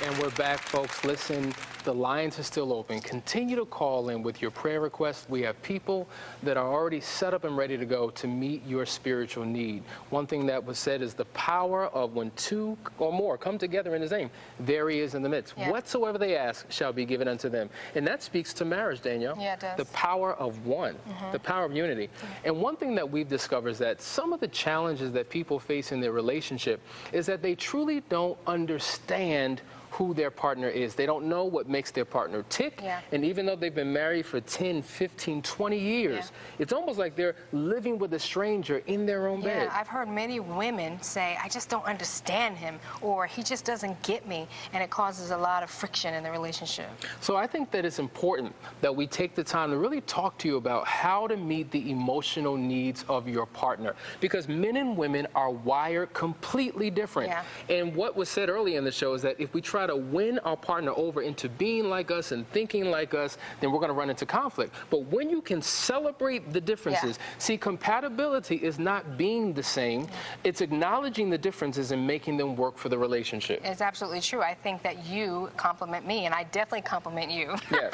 And we're back, folks. Listen, the lines are still open. Continue to call in with your prayer requests. We have people that are already set up and ready to go to meet your spiritual need. One thing that was said is the power of when two or more come together in his name, there he is in the midst. Yeah. Whatsoever they ask shall be given unto them. And that speaks to marriage, Danielle. Yeah, it does. The power of one, the power of unity. And one thing that we've discovered is that some of the challenges that people face in their relationship is that they truly don't understand who their partner is. They don't know what makes their partner tick. Yeah. And even though they've been married for 10, 15, 20 years, it's almost like they're living with a stranger in their own bed. I've heard many women say, I just don't understand him, or he just doesn't get me, and it causes a lot of friction in the relationship. So I think that it's important that we take the time to really talk to you about how to meet the emotional needs of your partner, because men and women are wired completely different. Yeah. And what was said earlier in the show is that if we try to win our partner over into being like us and thinking like us, then we're going to run into conflict. But when you can celebrate the differences, see, compatibility is not being the same. It's acknowledging the differences and making them work for the relationship. It's absolutely true. I think that you compliment me, and I definitely compliment you. Yes,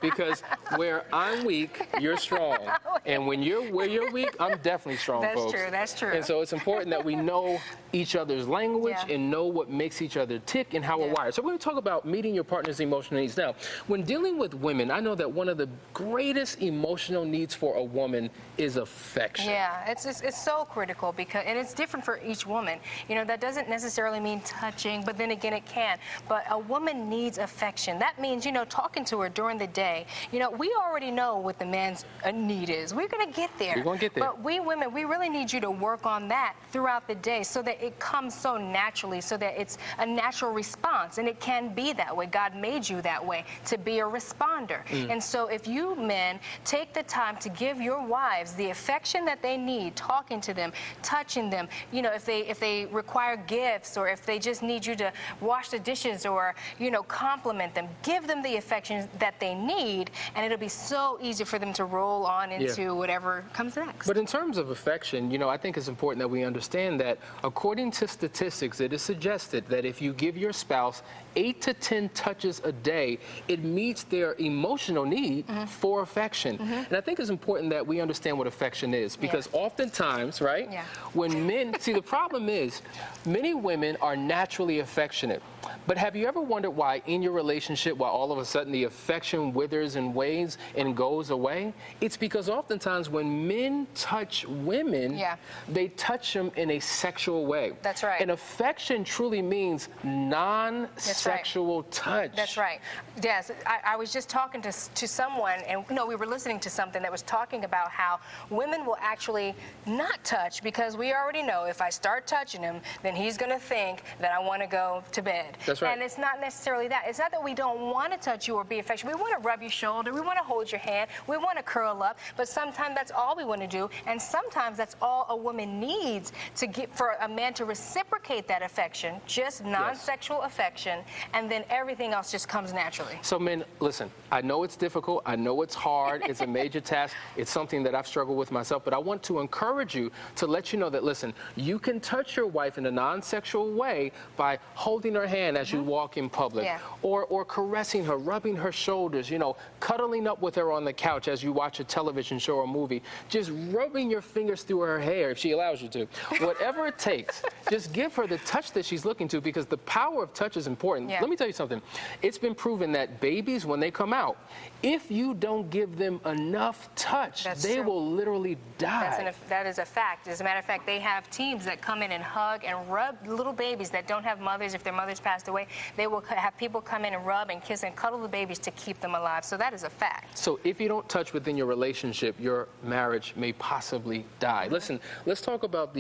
because where I'm weak, you're strong. And where you're weak, I'm definitely strong, folks. That's true, that's true. And so it's important that we know each other's language and know what makes each other tick and how we're wired. So we're going to talk about meeting your partner's emotional needs. Now, when dealing with women, I know that one of the greatest emotional needs for a woman is affection. Yeah, it's so critical, because, and it's different for each woman. You know, that doesn't necessarily mean touching, but then again it can. But a woman needs affection. That means, you know, talking to her during the day. You know, we already know what the man's need is. We're going to get there. We're going to get there. But we women, we really need you to work on that throughout the day so that it comes so naturally, so that it's a natural response. And it can be that way. God made you that way, to be a responder. And so if you men take the time to give your wives the affection that they need, talking to them, touching them, you know, if they require gifts, or if they just need you to wash the dishes, or, you know, compliment them, give them the affection that they need, and it'll be so easy for them to roll on into whatever comes next. But in terms of affection, you know, I think it's important that we understand that according to statistics, it is suggested that if you give your spouse 8 to 10 touches a day, it meets their emotional need for affection. And I think it's important that we understand what affection is, because oftentimes, right, when men, see, the problem is many women are naturally affectionate. But have you ever wondered why in your relationship, why all of a sudden the affection withers and wanes and goes away? It's because oftentimes when men touch women, they touch them in a sexual way. That's right. And affection truly means non-sexual touch. That's right. Yes, I was just talking to someone, and you know, we were listening to something that was talking about how women will actually not touch, because we already know if I start touching him, then he's going to think that I want to go to bed. That's right. And it's not necessarily that. It's not that we don't want to touch you or be affectionate. We want to rub your shoulder. We want to hold your hand. We want to curl up. But sometimes that's all we want to do. And sometimes that's all a woman needs to get, for a man to reciprocate that affection, just non-sexual affection, and then everything else just comes naturally. So men, listen, I know it's difficult. I know it's hard. It's a major task. It's something that I've struggled with myself. But I want to encourage you to let you know that, listen, you can touch your wife in a non-sexual way by holding her hand as you walk in public, or caressing her, rubbing her shoulders, you know, cuddling up with her on the couch as you watch a television show or movie, just rubbing your fingers through her hair if she allows you to. Whatever it takes, just give her the touch that she's looking to, because the power of touch is important. Let me tell you something. It's been proven that babies, when they come out, if you don't give them enough touch, they will literally die. That is a fact. As a matter of fact, they have teams that come in and hug and rub little babies that don't have mothers. If their mothers passed away, they will have people come in and rub and kiss and cuddle the babies to keep them alive. So that is a fact. So if you don't touch within your relationship, your marriage may possibly die. Listen, let's talk about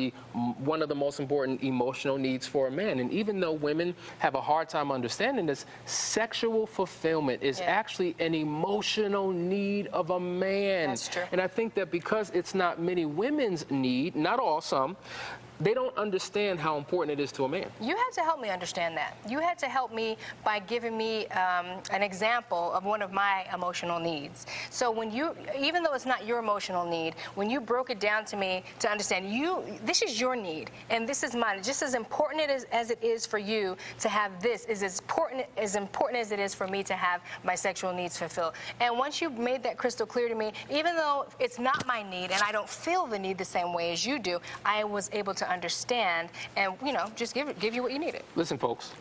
one of the most important emotional needs for a man. And even though women have a hard time understanding this, sexual fulfillment is actually an emotional need of a man. That's true. And I think that because it's not many women's need, not all, some, they don't understand how important it is to a man. You had to help me understand that. You had to help me by giving me an example of one of my emotional needs. So when you, even though it's not your emotional need, when you broke it down to me to understand, this is your need and this is mine. Just as important as it is for you to have this is as important as it is for me to have my sexual needs fulfilled. And once you made that crystal clear to me, even though it's not my need and I don't feel the need the same way as you do, I was able to understand and, you know, just give you what you needed. Listen, folks.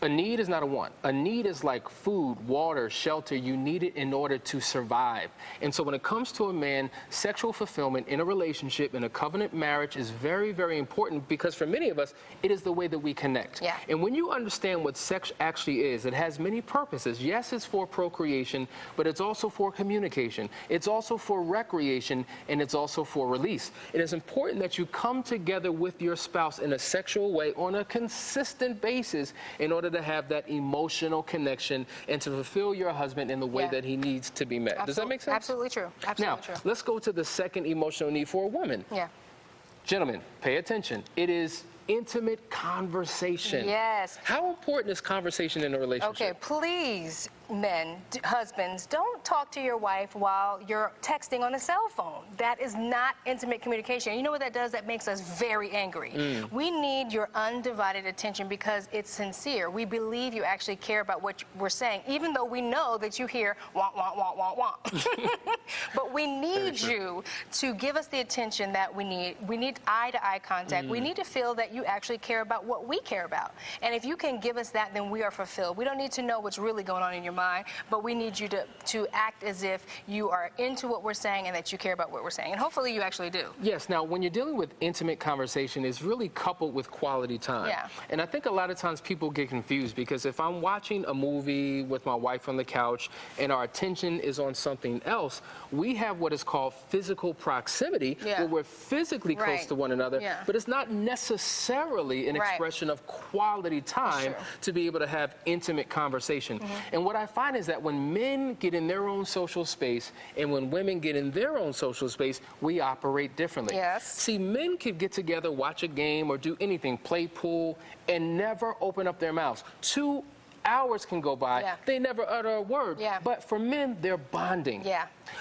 A need is not a want. A need is like food, water, shelter. You need it in order to survive. And so when it comes to a man, sexual fulfillment in a relationship, in a covenant marriage is very, very important because for many of us, it is the way that we connect. Yeah. And when you understand what sex actually is, it has many purposes. Yes, it's for procreation, but it's also for communication. It's also for recreation, and it's also for release. It is important that you come together with your spouse in a sexual way on a consistent basis in order to have that emotional connection and to fulfill your husband in the way that he needs to be met. Does that make sense? Absolutely true. Absolutely true. Now, let's go to the second emotional need for a woman. Yeah. Gentlemen, pay attention. It is intimate conversation. Yes. How important is conversation in a relationship? Okay, please, men, husbands, don't talk to your wife while you're texting on a cell phone. That is not intimate communication. You know what that does? That makes us very angry. We need your undivided attention because it's sincere. We believe you actually care about what we're saying, even though we know that you hear want, want, want, want, want. But we need you to give us the attention that we need. We need eye-to-eye contact. We need to feel that you actually care about what we care about. And if you can give us that, then we are fulfilled. We don't need to know what's really going on in your mind, but we need you to act as if you are into what we're saying and that you care about what we're saying. And hopefully you actually do. Yes. Now, when you're dealing with intimate conversation, it's really coupled with quality time. Yeah. And I think a lot of times people get confused because if I'm watching a movie with my wife on the couch and our attention is on something else, we have what is called physical proximity, where we're physically close to one another, but it's not necessarily an expression of quality time to be able to have intimate conversation. And what I find is that when men get in their own social space and when women get in their own social space, we operate differently. Yes. See, men could get together, watch a game or do anything, play pool, and never open up their mouths. 2 hours can go by, they never utter a word. But for men, they're bonding.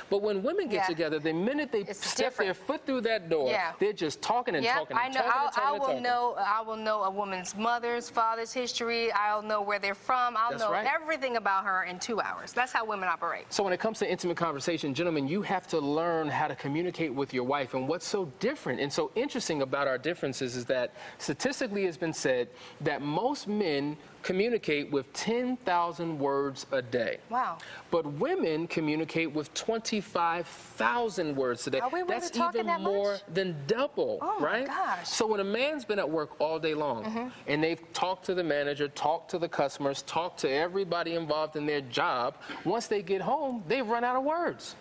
But when women get together, the minute they step their foot through that door, they're just talking and talking and talking. I will know a woman's mother's, father's history. I'll know where they're from. I'll know everything about her in 2 hours. That's how women operate. So when it comes to intimate conversation, gentlemen, you have to learn how to communicate with your wife. And what's so different and so interesting about our differences is that statistically it's been said that most men communicate with 10,000 words a day. Wow. But women communicate with 25,000 words a day. Are we really That's talking even that more much? than double, right? Oh, my gosh. So when a man's been at work all day long and they've talked to the manager, talked to the customers, talked to everybody involved in their job, once they get home, they've run out of words.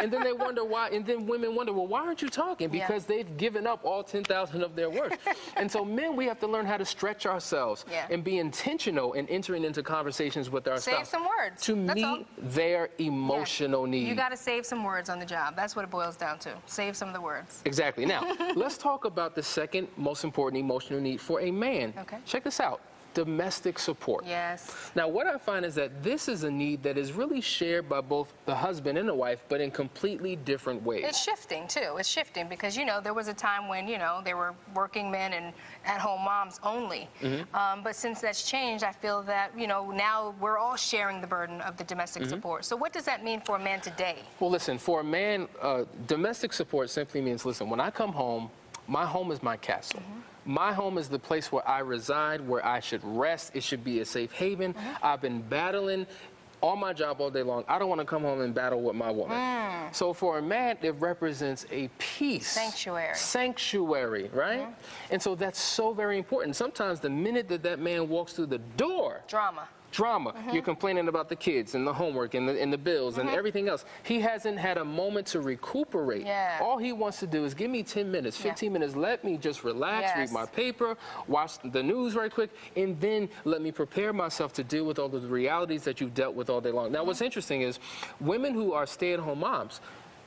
And then they wonder why, and then women wonder, well, why aren't you talking? Because they've given up all 10,000 of their words. And so men, we have to learn how to stretch ourselves and be intentional in entering into conversations with our spouse. Save some words. To meet their emotional needs. You got to save some words on the job. That's what it boils down to. Save some of the words. Exactly. Now, let's talk about the second most important emotional need for a man. Okay. Check this out. Domestic support. Yes. Now, what I find is that this is a need that is really shared by both the husband and the wife, but in completely different ways. It's shifting, too. It's shifting because, you know, there was a time when, you know, there were working men and at-home moms only. But since that's changed, I feel that, you know, now we're all sharing the burden of the domestic support. So what does that mean for a man today? Well, listen, for a man, domestic support simply means, listen, when I come home, my home is my castle. My home is the place where I reside, where I should rest. It should be a safe haven. I've been battling on my job all day long. I don't want to come home and battle with my woman. So for a man, it represents a peace. Sanctuary. Sanctuary, right? And so that's so very important. Sometimes the minute that that man walks through the door, drama. You're complaining about the kids and the homework and the bills and everything else. He hasn't had a moment to recuperate. All he wants to do is give me 10 minutes, 15 minutes. Let me just relax, read my paper, watch the news right quick, and then let me prepare myself to deal with all of the realities that you've dealt with all day long. Now, what's interesting is women who are stay-at-home moms,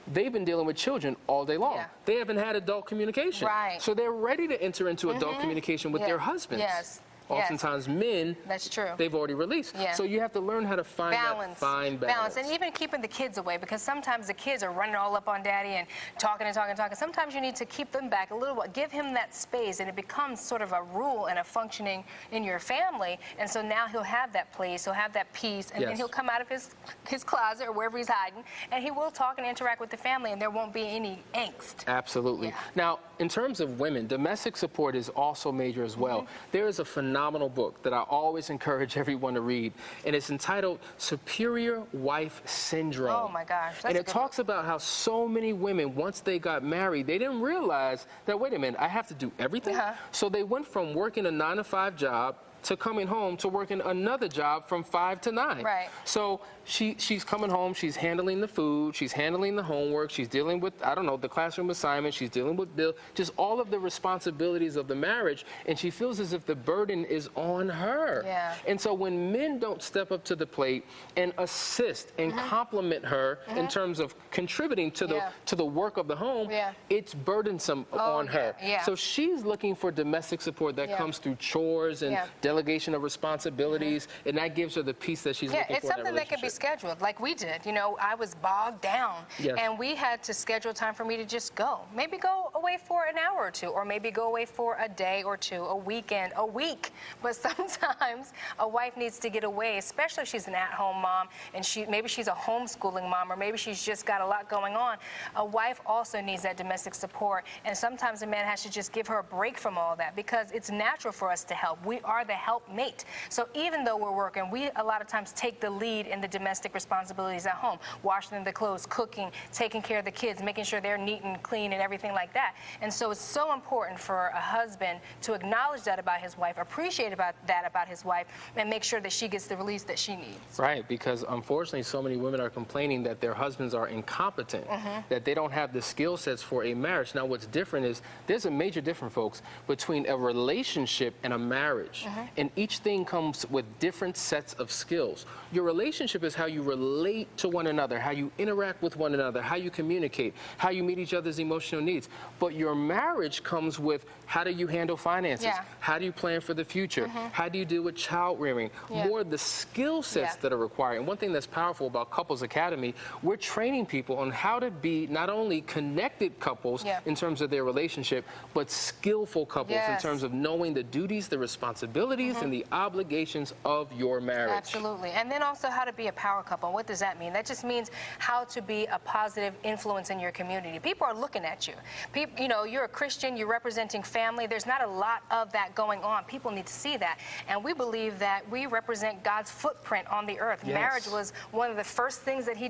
they've been dealing with children all day long. Yeah. They haven't had adult communication. Right. So they're ready to enter into adult communication with their husbands. Yes. Oftentimes men, that's true. They've already released. Yeah. So you have to learn how to find that fine balance. And even keeping the kids away, because sometimes the kids are running all up on daddy and talking and talking and talking. Sometimes you need to keep them back a little bit, give him that space, and it becomes sort of a rule and a functioning in your family. And so now he'll have that place, he'll have that peace, and then he'll come out of his closet or wherever he's hiding, and he will talk and interact with the family, and there won't be any angst. Absolutely. Yeah. Now, in terms of women, domestic support is also major as well. There is a phenomenal book that I always encourage everyone to read, and it's entitled Superior Wife Syndrome. Oh my gosh. And it talks about how so many women, once they got married, they didn't realize that, wait a minute, I have to do everything? So they went from working a 9-to-5 job to coming home to working another job from 5 to 9. Right. So she's coming home, she's handling the food, she's handling the homework, she's dealing with, I don't know, the classroom assignments, she's dealing with bill, just all of the responsibilities of the marriage, and she feels as if the burden is on her. Yeah. And so when men don't step up to the plate and assist and compliment her in terms of contributing to the work of the home, it's burdensome on her. Yeah. So she's looking for domestic support that comes through chores and delegation of responsibilities, and that gives her the peace that she's looking for in it's something that can be scheduled, like we did. You know, I was bogged down, and we had to schedule time for me to just go. Maybe go away for an hour or two, or maybe go away for a day or two, a weekend, a week. But sometimes a wife needs to get away, especially if she's an at-home mom, and maybe she's a homeschooling mom, or maybe she's just got a lot going on. A wife also needs that domestic support, and sometimes a man has to just give her a break from all that, because it's natural for us to help. We are the helpmate. So even though we're working, we a lot of times take the lead in the domestic responsibilities at home, washing the clothes, cooking, taking care of the kids, making sure they're neat and clean and everything like that. And so it's so important for a husband to acknowledge that about his wife, appreciate that about his wife, and make sure that she gets the release that she needs. Right, because unfortunately so many women are complaining that their husbands are incompetent, that they don't have the skill sets for a marriage. Now what's different is there's a major difference, folks, between a relationship and a marriage. And each thing comes with different sets of skills. Your relationship is how you relate to one another, how you interact with one another, how you communicate, how you meet each other's emotional needs. But your marriage comes with how do you handle finances? How do you plan for the future? How do you deal with child rearing? More the skill sets that are required. And one thing that's powerful about Couples Academy, we're training people on how to be not only connected couples in terms of their relationship, but skillful couples in terms of knowing the duties, the responsibilities, and the obligations of your marriage. Absolutely. And then also how to be a power couple. What does that mean? That just means how to be a positive influence in your community. People are looking at you. People, you know, you're a Christian, you're representing family. There's not a lot of that going on. People need to see that. And we believe that we represent God's footprint on the earth. Marriage was one of the first things that he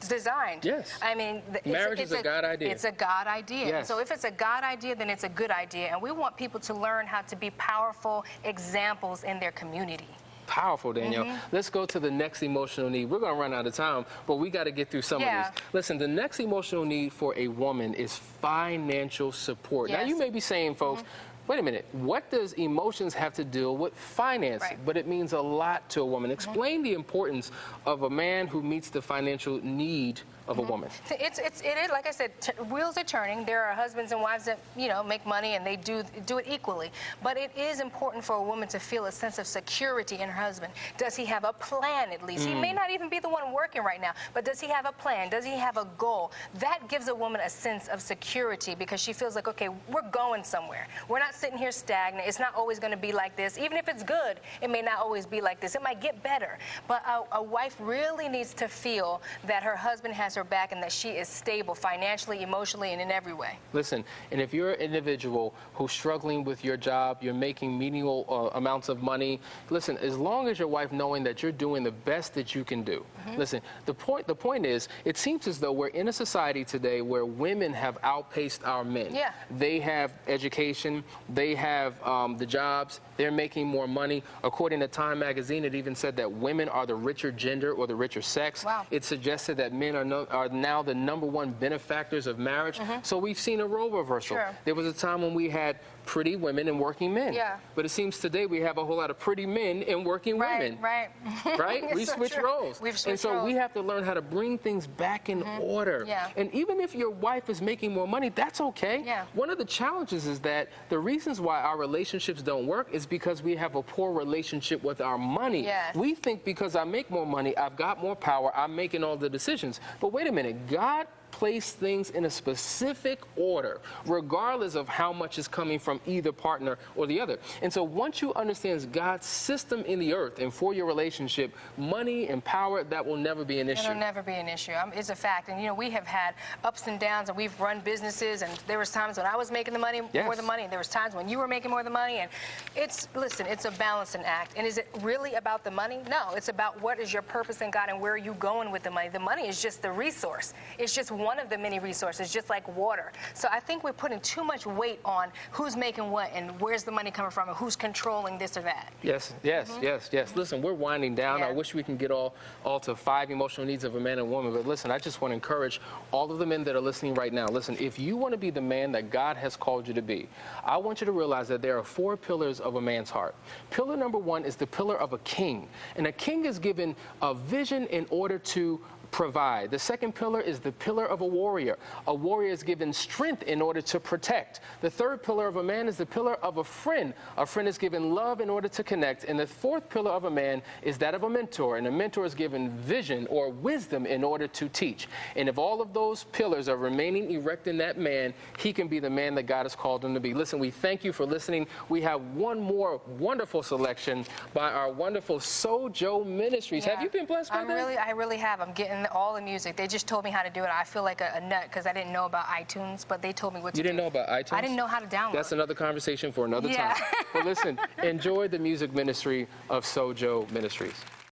designed. I mean, marriage is a God idea. It's a God idea. So if it's a God idea, then it's a good idea. And we want people to learn how to be powerful examples in their community. Powerful, Danielle. Let's go to the next emotional need. We're going to run out of time, but we got to get through some of these. Listen, the next emotional need for a woman is financial support. Now, you may be saying, folks, wait a minute, what does emotions have to do with finance? But it means a lot to a woman. Explain the importance of a man who meets the financial need of a woman. It is, like I said, wheels are turning. There are husbands and wives that, you know, make money and they do it equally. But it is important for a woman to feel a sense of security in her husband. Does he have a plan at least? He may not even be the one working right now, but does he have a plan? Does he have a goal? That gives a woman a sense of security because she feels like, okay, we're going somewhere. We're not sitting here stagnant. It's not always going to be like this. Even if it's good, it may not always be like this. It might get better. But a wife really needs to feel that her husband has her back and that she is stable financially, emotionally, and in every way. Listen, and if you're an individual who's struggling with your job, you're making menial amounts of money, listen, as long as your wife knowing that you're doing the best that you can do. Listen, the point is, it seems as though we're in a society today where women have outpaced our men. They have education, they have the jobs, they're making more money. According to Time magazine, it even said that women are the richer gender or the richer sex. It suggested that men are now the #1 benefactors of marriage. So we've seen a role reversal. There was a time when we had pretty women and working men. Yeah. But it seems today we have a whole lot of pretty men and working women. Right. Right? We It's so switch true. roles. We've switched and so roles. we have to learn how to bring things back in order. Yeah. And even if your wife is making more money, that's okay. Yeah. One of the challenges is that the reasons why our relationships don't work is because we have a poor relationship with our money. Yes. We think because I make more money, I've got more power, I'm making all the decisions. But wait a minute, God placed things in a specific order, regardless of how much is coming from either partner or the other. And so once you understand God's system in the earth and for your relationship, money and power, that will never be an issue. It'll never be an issue. It's a fact. And, you know, we have had ups and downs, and we've run businesses, and there was times when I was making the money, more the money, and there was times when you were making more the money. And listen, it's a balancing act. And is it really about the money? No, it's about what is your purpose in God and where are you going with the money. The money is just the resource. It's just one of the many resources, just like water. So I think we're putting too much weight on who's making what and where's the money coming from and who's controlling this or that. Yes. Listen, we're winding down. Yeah. I wish we can get all to 5 emotional needs of a man and woman. But listen, I just want to encourage all of the men that are listening right now. Listen, if you want to be the man that God has called you to be, I want you to realize that there are 4 pillars of a man's heart. Pillar number 1 is the pillar of a king. And a king is given a vision in order to provide. The second pillar is the pillar of a warrior. A warrior is given strength in order to protect. The third pillar of a man is the pillar of a friend. A friend is given love in order to connect. And the fourth pillar of a man is that of a mentor. And a mentor is given vision or wisdom in order to teach. And if all of those pillars are remaining erect in that man, he can be the man that God has called him to be. Listen, we thank you for listening. We have one more wonderful selection by our wonderful Sojo Ministries. Yeah. Have you been blessed by that? I really have. I'm getting all the music. They just told me how to do it. I feel like a nut because I didn't know about iTunes, but they told me what to do. You didn't know about iTunes? I didn't know how to download. That's another conversation for another Yeah. time. But listen, enjoy the music ministry of Sojo Ministries.